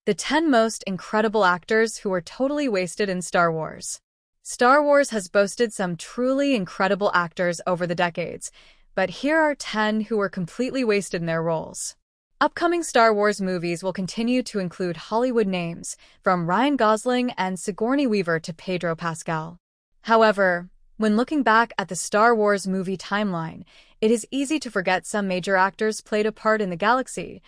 The 10 most incredible actors who were totally wasted in Star Wars. Star Wars has boasted some truly incredible actors over the decades, but here are 10 who were completely wasted in their roles. Upcoming Star Wars movies will continue to include Hollywood names, from Ryan Gosling and Sigourney Weaver to Pedro Pascal. However, when looking back at the Star Wars movie timeline, it is easy to forget some major actors played a part in the galaxy.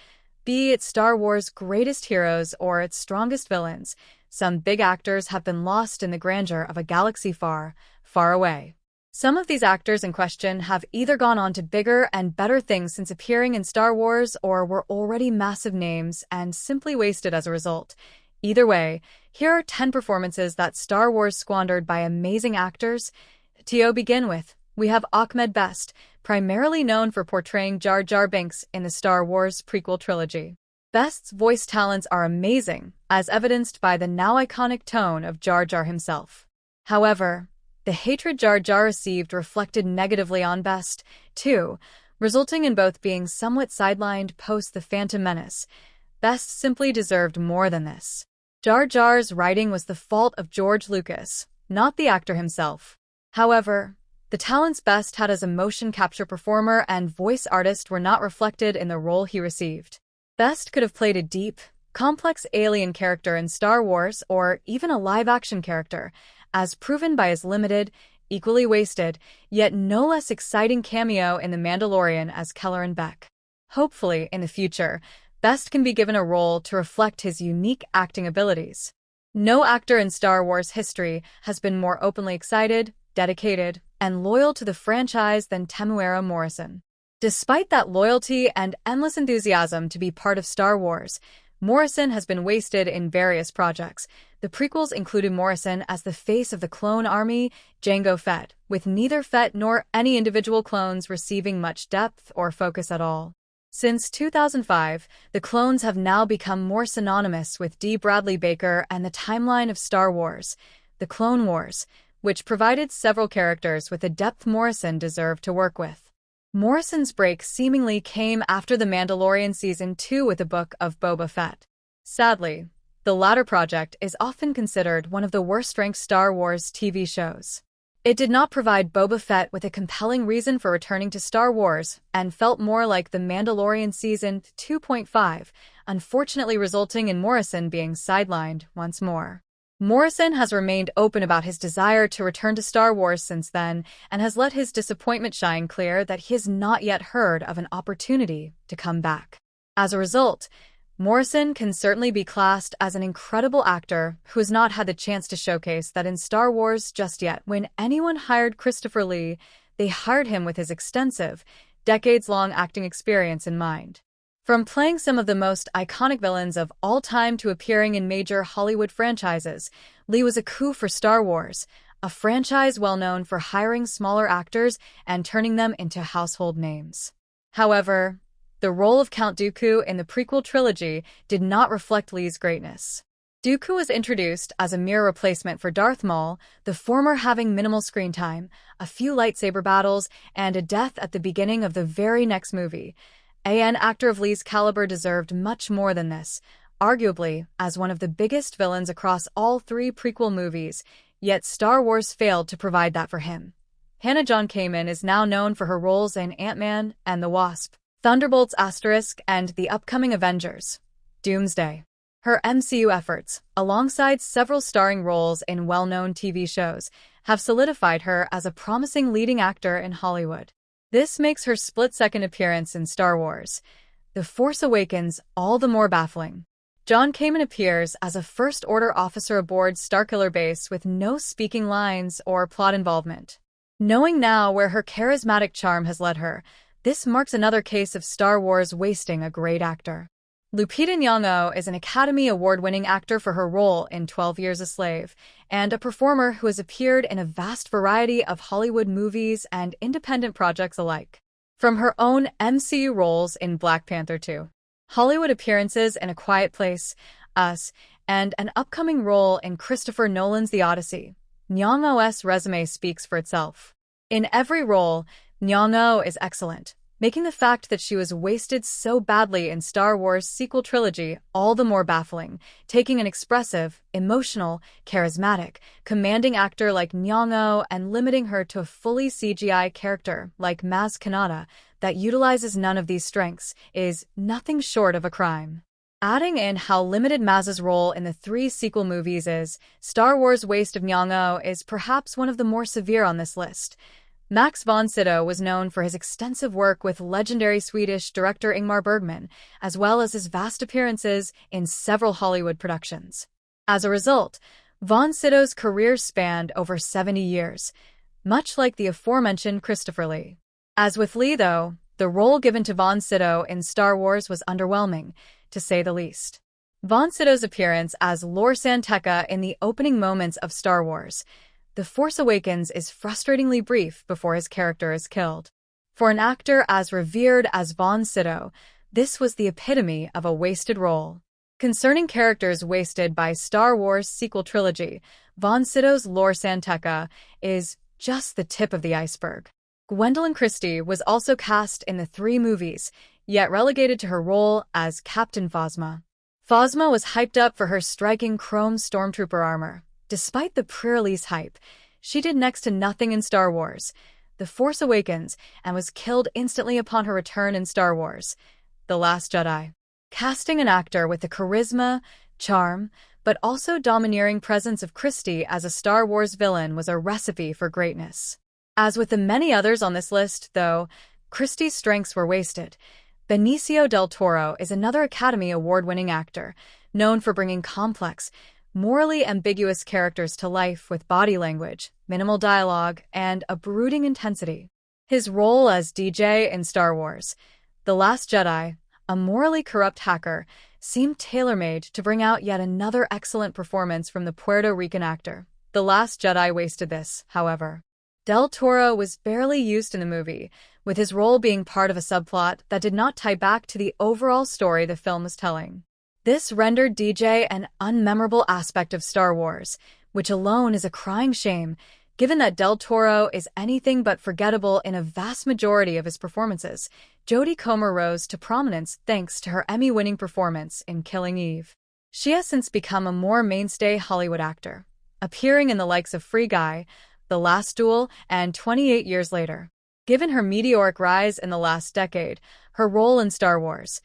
Be it Star Wars' greatest heroes or its strongest villains, some big actors have been lost in the grandeur of a galaxy far, far away. Some of these actors in question have either gone on to bigger and better things since appearing in Star Wars or were already massive names and simply wasted as a result. Either way, here are 10 performances that Star Wars squandered by amazing actors. To begin with, we have Ahmed Best, primarily known for portraying Jar Jar Binks in the Star Wars prequel trilogy. Best's voice talents are amazing, as evidenced by the now iconic tone of Jar Jar himself. However, the hatred Jar Jar received reflected negatively on Best, too, resulting in both being somewhat sidelined post The Phantom Menace. Best simply deserved more than this. Jar Jar's writing was the fault of George Lucas, not the actor himself. However, the talents Best had as a motion capture performer and voice artist were not reflected in the role he received. Best could have played a deep, complex alien character in Star Wars or even a live-action character, as proven by his limited, equally wasted, yet no less exciting cameo in The Mandalorian as Kelleran Beck. Hopefully, in the future, Best can be given a role to reflect his unique acting abilities. No actor in Star Wars history has been more openly excited, dedicated, and loyal to the franchise than Temuera Morrison. Despite that loyalty and endless enthusiasm to be part of Star Wars, Morrison has been wasted in various projects. The prequels included Morrison as the face of the clone army, Jango Fett, with neither Fett nor any individual clones receiving much depth or focus at all. Since 2005, the clones have now become more synonymous with D. Bradley Baker and the timeline of Star Wars, The Clone Wars, which provided several characters with the depth Morrison deserved to work with. Morrison's break seemingly came after The Mandalorian Season 2 with the Book of Boba Fett. Sadly, the latter project is often considered one of the worst-ranked Star Wars TV shows. It did not provide Boba Fett with a compelling reason for returning to Star Wars and felt more like The Mandalorian Season 2.5, unfortunately resulting in Morrison being sidelined once more. Morrison has remained open about his desire to return to Star Wars since then and has let his disappointment shine clear that he has not yet heard of an opportunity to come back. As a result, Morrison can certainly be classed as an incredible actor who has not had the chance to showcase that in Star Wars just yet. When anyone hired Christopher Lee, they hired him with his extensive, decades-long acting experience in mind. From playing some of the most iconic villains of all time to appearing in major Hollywood franchises, Lee was a coup for Star Wars, a franchise well known for hiring smaller actors and turning them into household names. However, the role of Count Dooku in the prequel trilogy did not reflect Lee's greatness. Dooku was introduced as a mere replacement for Darth Maul, the former having minimal screen time, a few lightsaber battles, and a death at the beginning of the very next movie. An actor of Lee's caliber deserved much more than this, arguably as one of the biggest villains across all 3 prequel movies, yet Star Wars failed to provide that for him. Hannah John Kamen is now known for her roles in Ant-Man and the Wasp, Thunderbolts**, and the upcoming Avengers: Doomsday. Her MCU efforts, alongside several starring roles in well-known TV shows, have solidified her as a promising leading actor in Hollywood. This makes her split-second appearance in Star Wars: The Force Awakens all the more baffling. John Kamen appears as a First-Order officer aboard Starkiller Base with no speaking lines or plot involvement. Knowing now where her charismatic charm has led her, this marks another case of Star Wars wasting a great actor. Lupita Nyong'o is an Academy Award-winning actor for her role in 12 Years a Slave, and a performer who has appeared in a vast variety of Hollywood movies and independent projects alike. From her own MCU roles in Black Panther 2, Hollywood appearances in A Quiet Place, Us, and an upcoming role in Christopher Nolan's The Odyssey, Nyong'o's resume speaks for itself. In every role, Nyong'o is excellent, making the fact that she was wasted so badly in Star Wars sequel trilogy all the more baffling, taking an expressive, emotional, charismatic, commanding actor like Nyong'o and limiting her to a fully CGI character like Maz Kanata that utilizes none of these strengths is nothing short of a crime. Adding in how limited Maz's role in the 3 sequel movies is, Star Wars' waste of Nyong'o is perhaps one of the more severe on this list. Max von Sydow was known for his extensive work with legendary Swedish director Ingmar Bergman, as well as his vast appearances in several Hollywood productions. As a result, von Sydow's career spanned over 70 years, much like the aforementioned Christopher Lee. As with Lee, though, the role given to von Sydow in Star Wars was underwhelming, to say the least. Von Sydow's appearance as Lor San Tekka in the opening moments of Star Wars The Force Awakens is frustratingly brief before his character is killed. For an actor as revered as von Sydow, this was the epitome of a wasted role. Concerning characters wasted by Star Wars sequel trilogy, von Sydow's Lor San Tekka is just the tip of the iceberg. Gwendoline Christie was also cast in the 3 movies, yet relegated to her role as Captain Phasma. Phasma was hyped up for her striking chrome stormtrooper armor. Despite the pre-release hype, she did next to nothing in Star Wars The Force Awakens and was killed instantly upon her return in Star Wars The Last Jedi. Casting an actor with the charisma, charm, but also domineering presence of Christie as a Star Wars villain was a recipe for greatness. As with the many others on this list, though, Christie's strengths were wasted. Benicio del Toro is another Academy Award-winning actor, known for bringing complex, morally ambiguous characters to life with body language, minimal dialogue, and a brooding intensity. His role as DJ in Star Wars The Last Jedi, a morally corrupt hacker, seemed tailor-made to bring out yet another excellent performance from the Puerto Rican actor. The Last Jedi wasted this, however. Del Toro was barely used in the movie, with his role being part of a subplot that did not tie back to the overall story the film was telling. This rendered DJ an unmemorable aspect of Star Wars, which alone is a crying shame, given that Del Toro is anything but forgettable in a vast majority of his performances. Jodie Comer rose to prominence thanks to her Emmy-winning performance in Killing Eve. She has since become a more mainstay Hollywood actor, appearing in the likes of Free Guy, The Last Duel, and 28 Years Later. Given her meteoric rise in the last decade, her role in Star Wars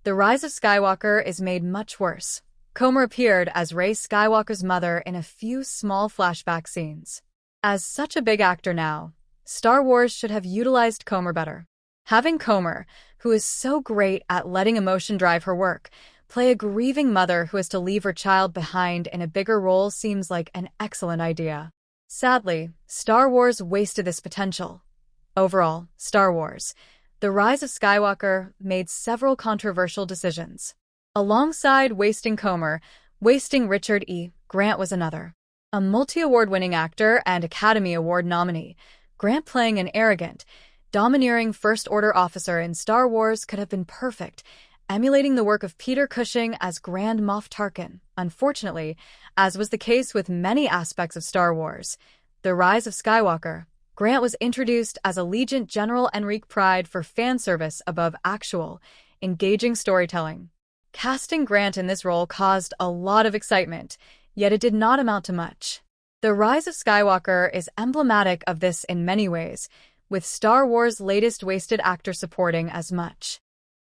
The Rise of Skywalker is made much worse. Comer appeared as Rey Skywalker's mother in a few small flashback scenes. As such a big actor now, Star Wars should have utilized Comer better. Having Comer, who is so great at letting emotion drive her work, play a grieving mother who has to leave her child behind in a bigger role seems like an excellent idea. Sadly, Star Wars wasted this potential. Overall, Star Wars The Rise of Skywalker made several controversial decisions. Alongside wasting Comer, wasting Richard E. Grant was another. A multi-award-winning actor and Academy Award nominee, Grant playing an arrogant, domineering First Order officer in Star Wars could have been perfect, emulating the work of Peter Cushing as Grand Moff Tarkin. Unfortunately, as was the case with many aspects of Star Wars The Rise of Skywalker, Grant was introduced as Allegiant General Enrique Pride for fan service above actual, engaging storytelling. Casting Grant in this role caused a lot of excitement, yet it did not amount to much. The Rise of Skywalker is emblematic of this in many ways, with Star Wars' latest wasted actor supporting as much.